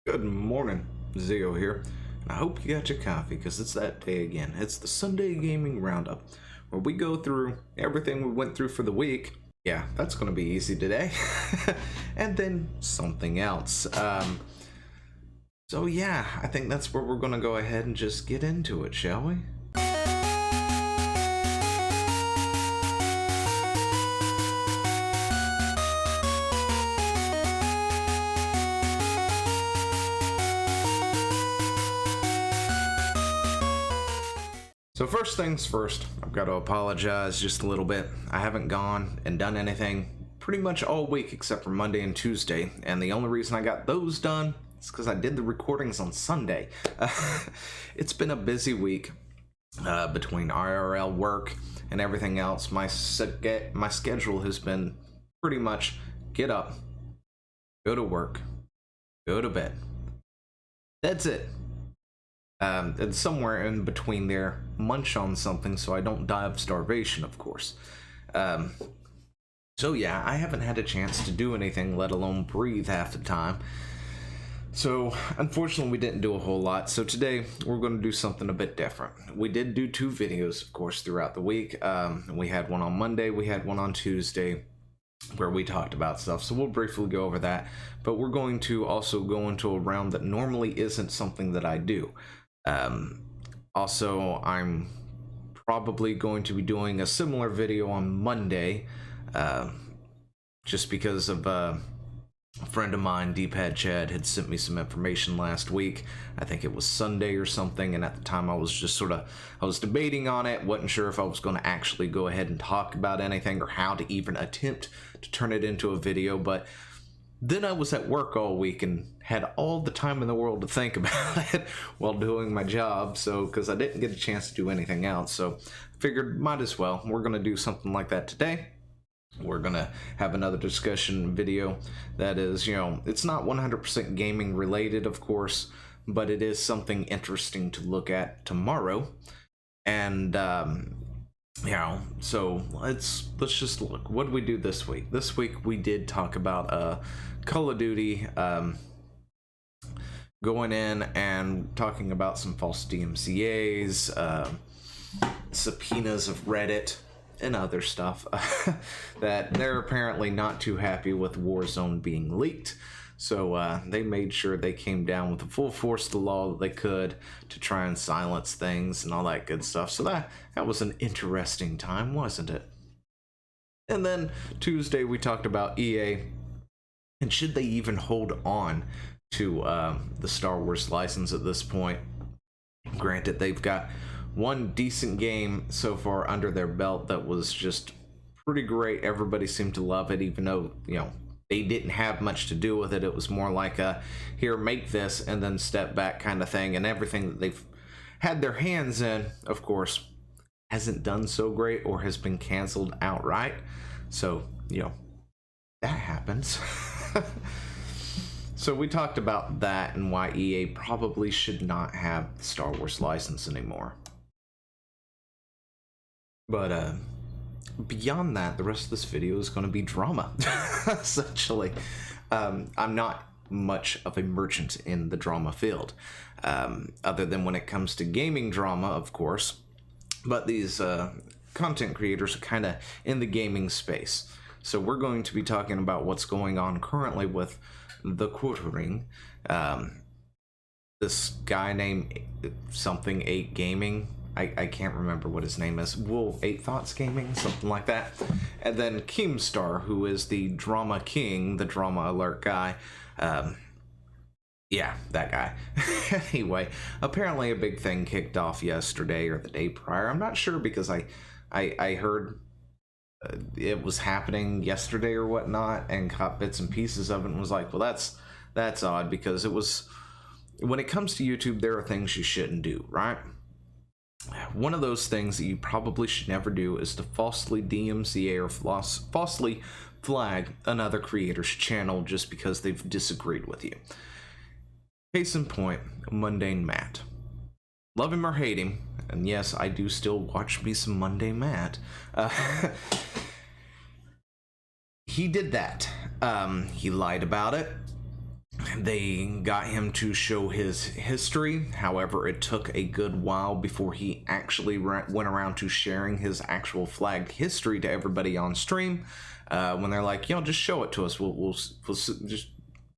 Good morning, Zio here, and I hope you got your coffee because it's that day again. It's the Sunday Gaming Roundup, where we go through everything we went through for the week. Yeah, that's going to be easy today. And then something else. So yeah, I think that's where we're going to go ahead and just get into it, shall we? So first things first, I've got to apologize just a little bit. I haven't gone and done anything pretty much all week except for Monday and Tuesday, and the only reason I got those done is because I did the recordings on Sunday. It's been a busy week between IRL work and everything else. My schedule has been pretty much get up, go to work, go to bed. That's it. And somewhere in between there, munch on something so I don't die of starvation, of course. So yeah, I haven't had a chance to do anything, let alone breathe half the time. So unfortunately, we didn't do a whole lot. So today, we're going to do something a bit different. We did do 2 videos, of course, throughout the week. We had one on Monday, we had one on Tuesday, where we talked about stuff, so we'll briefly go over that. But we're going to also go into a round that normally isn't something that I do. Also, I'm probably going to be doing a similar video on Monday, just because of a friend of mine, D-Pad Chad, had sent me some information last week. I think it was Sunday or something, and at the time I was just I was debating on it, wasn't sure if I was going to actually go ahead and talk about anything or how to even attempt to turn it into a video, but then I was at work all week and had all the time in the world to think about it while doing my job, so because I didn't get a chance to do anything else, so I figured might as well. We're going to do something like that today. We're going to have another discussion video that is, it's not 100% gaming related, of course, but it is something interesting to look at tomorrow. And so let's just look. What did we do this week? This week we did talk about Call of Duty, going in and talking about some false DMCAs, subpoenas of Reddit, and other stuff that they're apparently not too happy with Warzone being leaked. So they made sure they came down with the full force of the law that they could to try and silence things and all that good stuff. So that was an interesting time, wasn't it? And then Tuesday we talked about EA and should they even hold on to the Star Wars license at this point. Granted, they've got one decent game so far under their belt that was just pretty great. Everybody seemed to love it, even though, they didn't have much to do with it. It was more like a, here, make this, and then step back kind of thing. And everything that they've had their hands in, of course, hasn't done so great or has been canceled outright. So, that happens. So we talked about that and why EA probably should not have the Star Wars license anymore. But beyond that, the rest of this video is going to be drama, essentially. I'm not much of a merchant in the drama field, other than when it comes to gaming drama, of course. But these content creators are kind of in the gaming space. So we're going to be talking about what's going on currently with TheQuartering. This guy named something 8 Gaming. I can't remember what his name is. Wool 8 Thoughts Gaming, something like that. And then Keemstar, who is the drama king, the drama alert guy. Yeah, that guy. Anyway, apparently a big thing kicked off yesterday or the day prior. I'm not sure because I heard it was happening yesterday or whatnot and caught bits and pieces of it and was like, well, that's odd, because it was, when it comes to YouTube, there are things you shouldn't do, right? One of those things that you probably should never do is to falsely DMCA or falsely flag another creator's channel just because they've disagreed with you. Case in point, Mundane Matt. Love him or hate him, and yes, I do still watch me some Mundane Matt. He did that. He lied about it. They got him to show his history. However, it took a good while before he actually went around to sharing his actual flagged history to everybody on stream. When they're like, yo, just show it to us. We'll just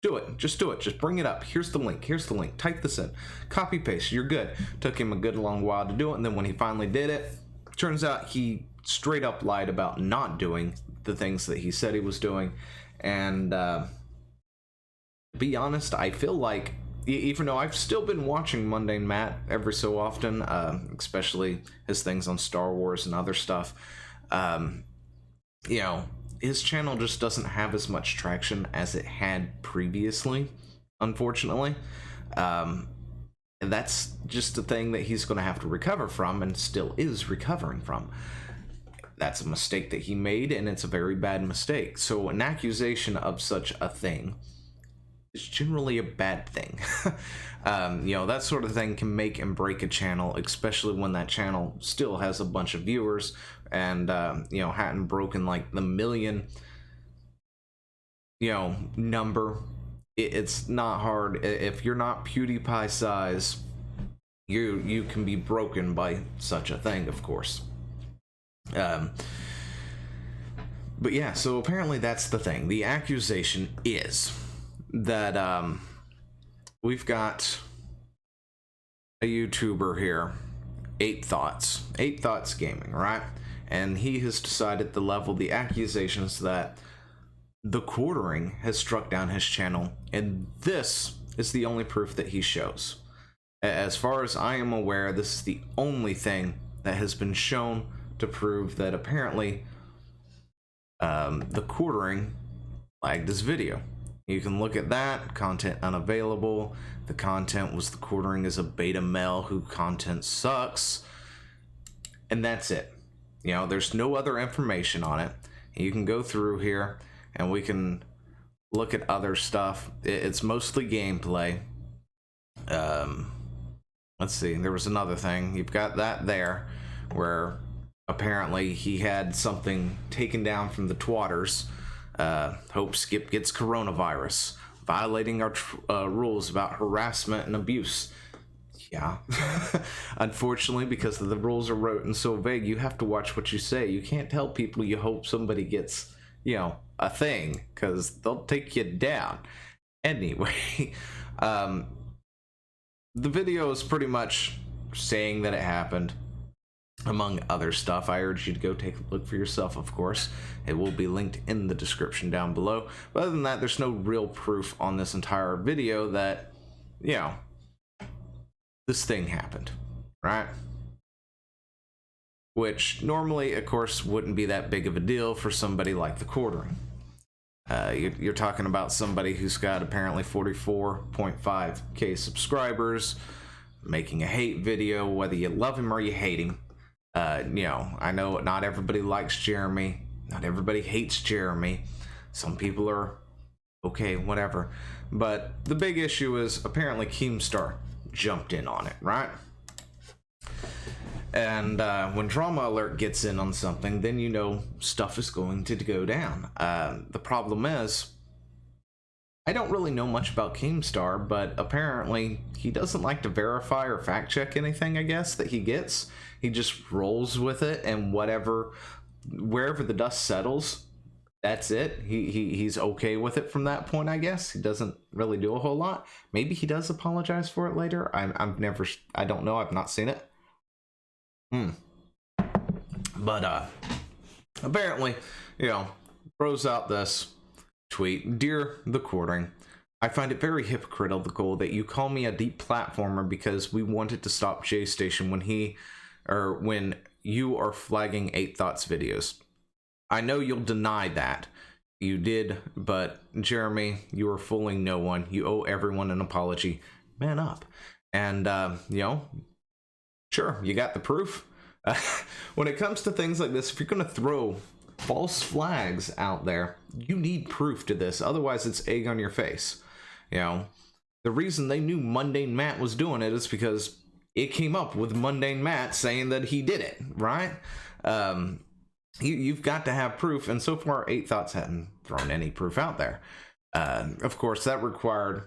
do it. Just do it. Just bring it up. Here's the link. Here's the link. Type this in. Copy paste. You're good. Took him a good long while to do it. And then when he finally did it, turns out he straight up lied about not doing the things that he said he was doing. And be honest, I feel like, even though I've still been watching Mundane Matt every so often, especially his things on Star Wars and other stuff, you know, his channel just doesn't have as much traction as it had previously, unfortunately. And that's just a thing that he's going to have to recover from, and still is recovering from. That's a mistake that he made, and it's a very bad mistake. So an accusation of such a thing is generally a bad thing. You know, that sort of thing can make and break a channel, especially when that channel still has a bunch of viewers and, you know, hadn't broken like the million, you know, number. It's not hard. If you're not PewDiePie size, you can be broken by such a thing, of course. But yeah, so apparently that's the thing. The accusation is that we've got a YouTuber here, 8 Thoughts Gaming, right? And he has decided to level the accusations that TheQuartering has struck down his channel, and this is the only proof that he shows. As far as I am aware, this is the only thing that has been shown to prove that apparently TheQuartering flagged this video. You can look at that. Content unavailable. The content was TheQuartering is a beta male who content sucks, and that's it. You know, there's no other information on it. You can go through here and we can look at other stuff. It's mostly gameplay. Let's see, there was another thing. You've got that there where apparently he had something taken down from the TheQuarters. Hope Skip gets coronavirus, violating our rules about harassment and abuse. Yeah. Unfortunately, because the rules are wrote and so vague, you have to watch what you say. You can't tell people you hope somebody gets, you know, a thing, because they'll take you down. Anyway, the video is pretty much saying that it happened, among other stuff. I urge you to go take a look for yourself, of course. It will be linked in the description down below. But other than that, there's no real proof on this entire video that, you know, this thing happened, right? Which normally, of course, wouldn't be that big of a deal for somebody like TheQuartering. You're talking about somebody who's got apparently 44.5k subscribers, making a hate video, whether you love him or you hate him. You know, I know not everybody likes Jeremy, not everybody hates Jeremy. Some people are okay, whatever. But the big issue is apparently Keemstar jumped in on it, right? And when Drama Alert gets in on something, then you know stuff is going to go down. The problem is, I don't really know much about Keemstar, but apparently he doesn't like to verify or fact check anything, I guess, that he gets. He just rolls with it, and wherever the dust settles, that's it. He's okay with it from that point, I guess. He doesn't really do a whole lot. Maybe he does apologize for it later. I don't know. I've not seen it. But apparently, you know, throws out this tweet. Dear TheQuartering, I find it very hypocritical that you call me a deep platformer because we wanted to stop J Station when you are flagging 8 Thoughts videos. I know you'll deny that. You did, but Jeremy, you are fooling no one. You owe everyone an apology. Man up. And, you know, sure, you got the proof. When it comes to things like this, if you're going to throw false flags out there, you need proof to this. Otherwise, it's egg on your face. You know, the reason they knew Mundane Matt was doing it is because it came up with Mundane Matt saying that he did it, right? You've got to have proof, and so far 8 Thoughts hadn't thrown any proof out there. Of course, that required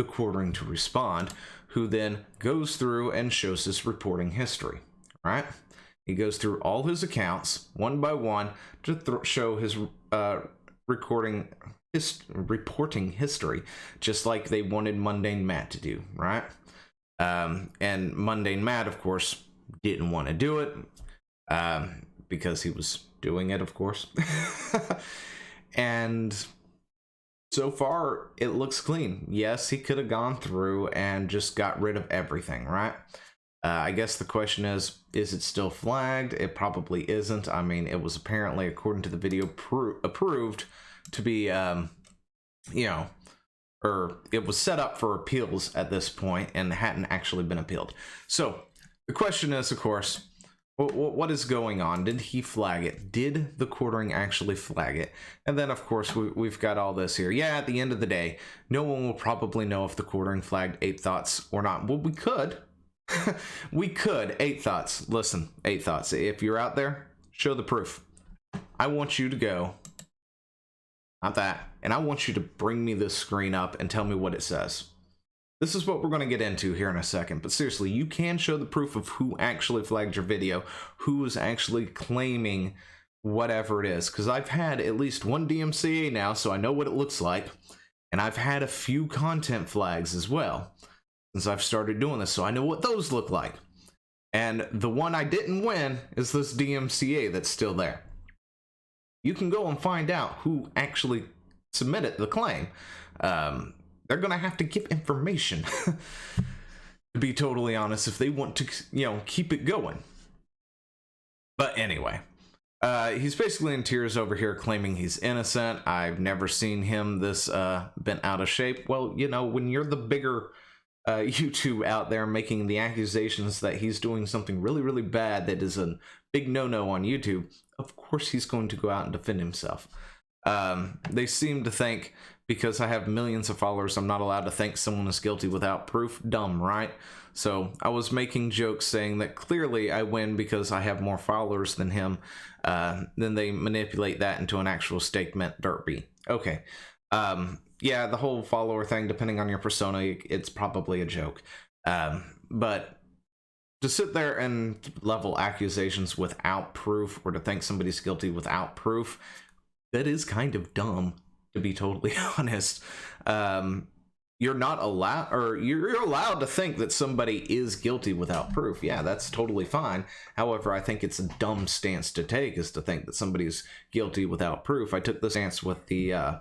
TheQuartering to respond, who then goes through and shows his reporting history, right? He goes through all his accounts one by one to show his reporting history, just like they wanted Mundane Matt to do, right? And Mundane Matt, of course, didn't want to do it because he was doing it, of course. And so far, it looks clean. Yes, he could have gone through and just got rid of everything, right? I guess the question is it still flagged? It probably isn't. I mean, it was apparently, according to the video, approved to be, you know, or it was set up for appeals at this point and hadn't actually been appealed. So the question is, of course, what is going on? Did he flag it? Did TheQuartering actually flag it? And then, of course, we've got all this here. Yeah, at the end of the day, no one will probably know if TheQuartering flagged 8 Thoughts or not. Well, we could. We could. 8 Thoughts. Listen, 8 Thoughts. If you're out there, show the proof. I want you to go. Not that. And I want you to bring me this screen up and tell me what it says. This is what we're going to get into here in a second. But seriously, you can show the proof of who actually flagged your video, who is actually claiming whatever it is. Because I've had at least one DMCA now, so I know what it looks like. And I've had a few content flags as well since I've started doing this, so I know what those look like. And the one I didn't win is this DMCA that's still there. You can go and find out who actually submitted the claim. They're gonna have to give information, to be totally honest, if they want to, you know, keep it going. But anyway, he's basically in tears over here claiming he's innocent. I've never seen him this bent out of shape. Well, you know, when you're the bigger YouTube out there making the accusations that he's doing something really, really bad that is a big no-no on YouTube, of course he's going to go out and defend himself. They seem to think because I have millions of followers, I'm not allowed to think someone is guilty without proof. Dumb, right? So I was making jokes saying that clearly I win because I have more followers than him. Then they manipulate that into an actual statement derby. Okay. Yeah, the whole follower thing, depending on your persona, it's probably a joke. But to sit there and level accusations without proof, or to think somebody's guilty without proof, that is kind of dumb, to be totally honest. You're not allowed, or you're allowed to think that somebody is guilty without proof. Yeah, that's totally fine. However, I think it's a dumb stance to take, is to think that somebody's guilty without proof. I took this stance with the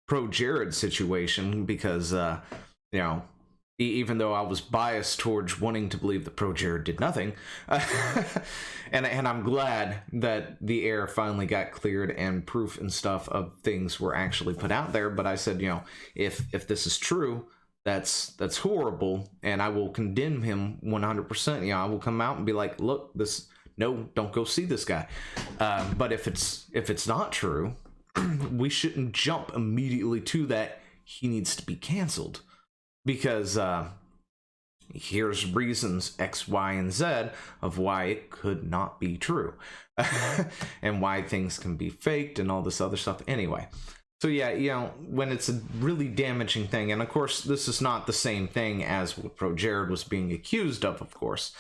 Pro Jared situation because, you know, even though I was biased towards wanting to believe that Pro Jared did nothing, and I'm glad that the air finally got cleared and proof and stuff of things were actually put out there. But I said, you know, if this is true, that's horrible, and I will condemn him 100%. You know, I will come out and be like, look, no, don't go see this guy. But if it's not true, we shouldn't jump immediately to that he needs to be canceled. Because here's reasons X, Y, and Z of why it could not be true. And why things can be faked and all this other stuff. Anyway, so yeah, you know, when it's a really damaging thing, and of course, this is not the same thing as what Pro Jared was being accused of course,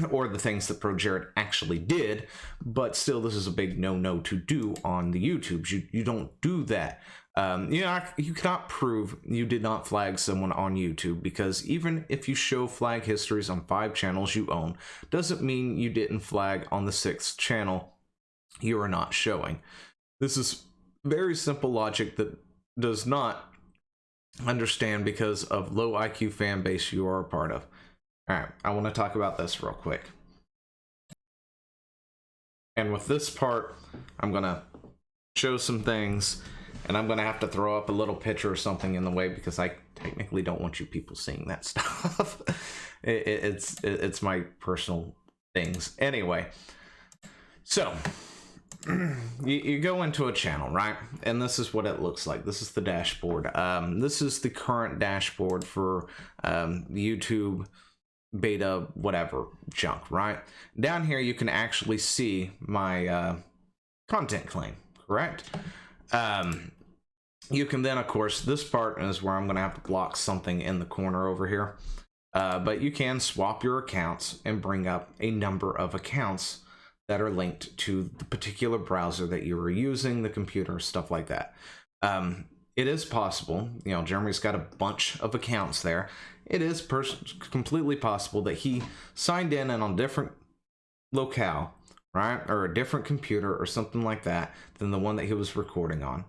or the things that Pro Jared actually did, but still, this is a big no-no to do on the YouTubes. You don't do that. You know, you cannot prove you did not flag someone on YouTube, because even if you show flag histories on 5 channels you own, doesn't mean you didn't flag on the 6th channel you are not showing. This is very simple logic that does not understand because of low IQ fan base you are a part of. All right, I want to talk about this real quick. And with this part, I'm going to show some things, and I'm going to have to throw up a little picture or something in the way because I technically don't want you people seeing that stuff. It's my personal things. Anyway, so you go into a channel, right? And this is what it looks like. This is the dashboard. This is the current dashboard for YouTube beta whatever junk, right? Down here you can actually see my content claim, correct? You can then, of course, this part is where I'm going to have to block something in the corner over here. But you can swap your accounts and bring up a number of accounts that are linked to the particular browser that you were using, the computer, stuff like that. It is possible, you know, Jeremy's got a bunch of accounts there. It is completely possible that he signed in and on a different locale, right? Or a different computer or something like that than the one that he was recording on,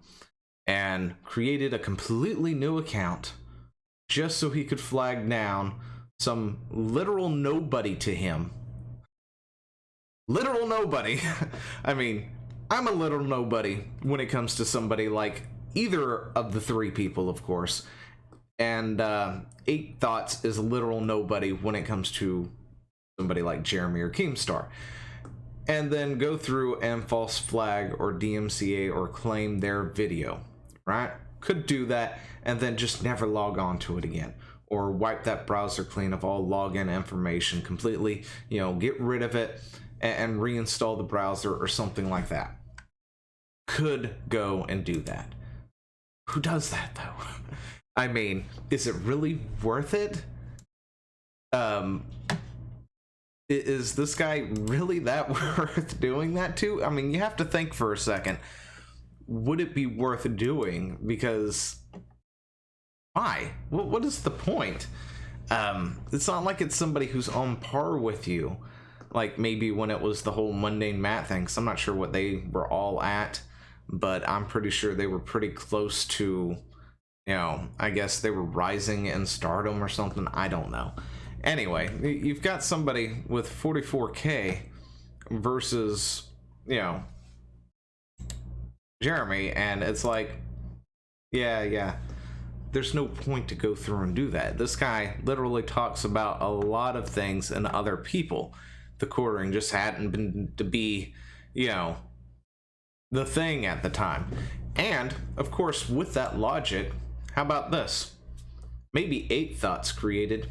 and created a completely new account just so he could flag down some literal nobody to him. Literal nobody. I mean, I'm a little nobody when it comes to somebody like either of the three people, of course. And 8 Thoughts is a literal nobody when it comes to somebody like Jeremy or Keemstar. And then go through and false flag or DMCA or claim their video, right? Could do that and then just never log on to it again. Or wipe that browser clean of all login information completely, you know, get rid of it and reinstall the browser or something like that. Could go and do that. Who does that though? I mean, is it really worth it? Is this guy really that worth doing that to? I mean, you have to think for a second. Would it be worth doing? Because why? What is the point? It's not like it's somebody who's on par with you. Like maybe when it was the whole mundane Matt thing, because I'm not sure what they were all at, but I'm pretty sure they were pretty close to, you know, I guess they were rising in stardom or something. I don't know. Anyway, you've got somebody with 44K versus, you know, Jeremy, and it's like, yeah, there's no point to go through and do that. This guy literally talks about a lot of things and other people. TheQuartering just hadn't been to be, you know, the thing at the time. And, of course, with that logic, how about this? Maybe 8 Thoughts created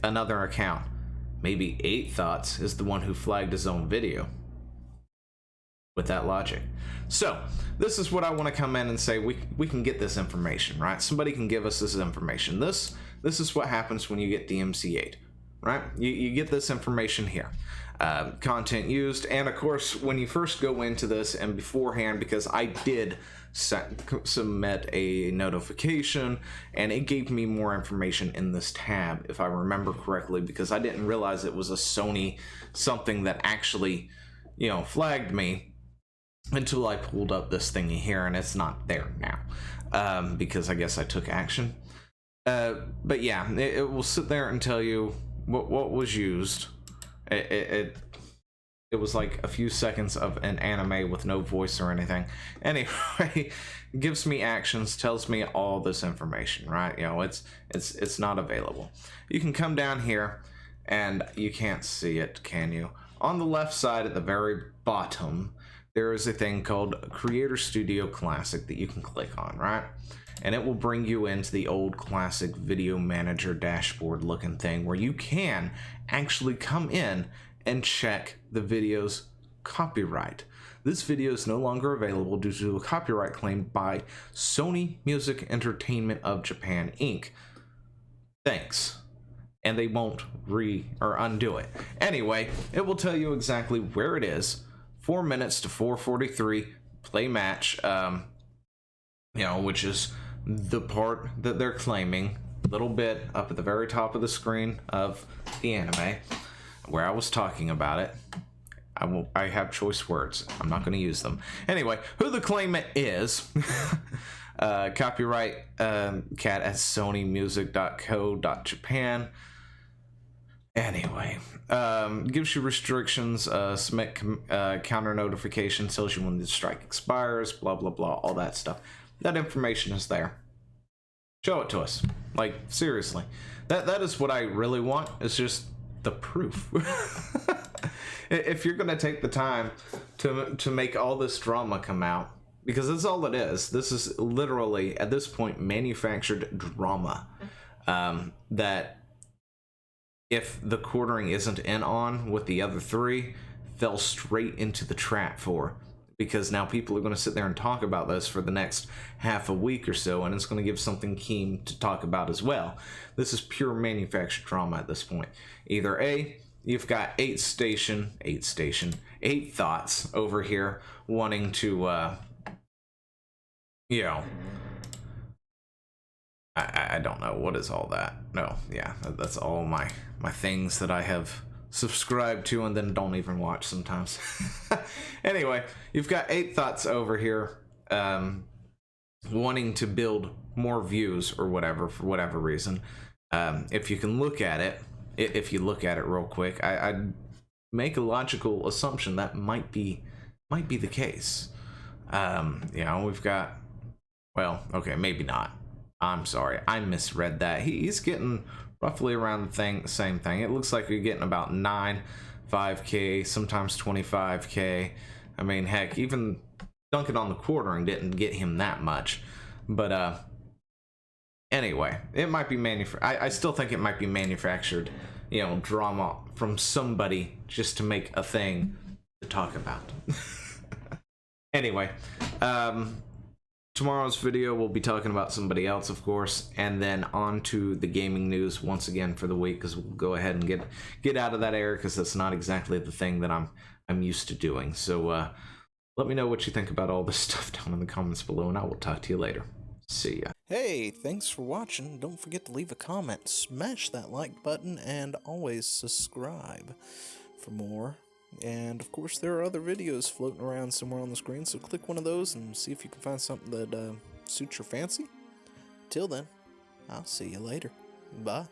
another account. Maybe 8 Thoughts is the one who flagged his own video. With that logic. So, this is what I want to come in and say, we can get this information, right? Somebody can give us this information. This is what happens when you get DMCA'd, right? You get this information here. Content used, and of course, when you first go into this and beforehand, because I did submit a notification, and it gave me more information in this tab, if I remember correctly, because I didn't realize it was a Sony something that actually, you know, flagged me until I pulled up this thingy here, and it's not there now, because I guess I took action. But yeah, it will sit there and tell you what was used. It was like a few seconds of an anime with no voice or anything. Anyway, gives me actions, tells me all this information, right? You know, it's not available. You can come down here, and you can't see it, can you? On the left side at the very bottom, there is a thing called Creator Studio Classic that you can click on, right? And it will bring you into the old classic video manager dashboard looking thing where you can actually come in and check the video's copyright. This video is no longer available due to a copyright claim by Sony Music Entertainment of Japan, Inc. Thanks. And they won't undo it. Anyway, it will tell you exactly where it is. 4 minutes to 4:43 play match, you know, which is the part that they're claiming. A little bit up at the very top of the screen of the anime where I was talking about it. I have choice words. I'm not going to use them. Anyway, who the claimant is. Copyright cat at sonymusic.co.japan. Anyway, gives you restrictions, submit counter notification, tells you when the strike expires, blah, blah, blah, all that stuff. That information is there. Show it to us. Like, seriously. That is what I really want. It's just the proof. If you're going to take the time to make all this drama come out, because that's all it is. This is literally, at this point, manufactured drama that if TheQuartering isn't in on with the other 3, fell straight into the trap for, because now people are going to sit there and talk about this for the next half a week or so, and it's going to give something keen to talk about as well. This is pure manufactured drama at this point. Either A, you've got eight thoughts over here wanting to, you know, I don't know, what is all that? No, yeah, that's all my things that I have subscribed to and then don't even watch sometimes. Anyway, you've got eight thoughts over here wanting to build more views or whatever for whatever reason. If you can look at it, if you look at it real quick, I'd make a logical assumption that might be the case. You know, we've got, well, okay, maybe not. I'm sorry, I misread that. He's getting roughly around the same thing. It looks like you're getting about 5K, sometimes 25K. I mean, heck, even Dunking on the Quartering didn't get him that much. But anyway, it might be I still think it might be manufactured, you know, drama from somebody just to make a thing to talk about. Anyway, tomorrow's video we'll be talking about somebody else, of course, and then on to the gaming news once again for the week, because we'll go ahead and get out of that area, because that's not exactly the thing that I'm used to doing. So let me know what you think about all this stuff down in the comments below, and I will talk to you later. See ya. Hey, thanks for watching. Don't forget to leave a comment, smash that like button, and always subscribe for more. And of course, there are other videos floating around somewhere on the screen, so click one of those and see if you can find something that suits your fancy. Till then, I'll see you later. Bye.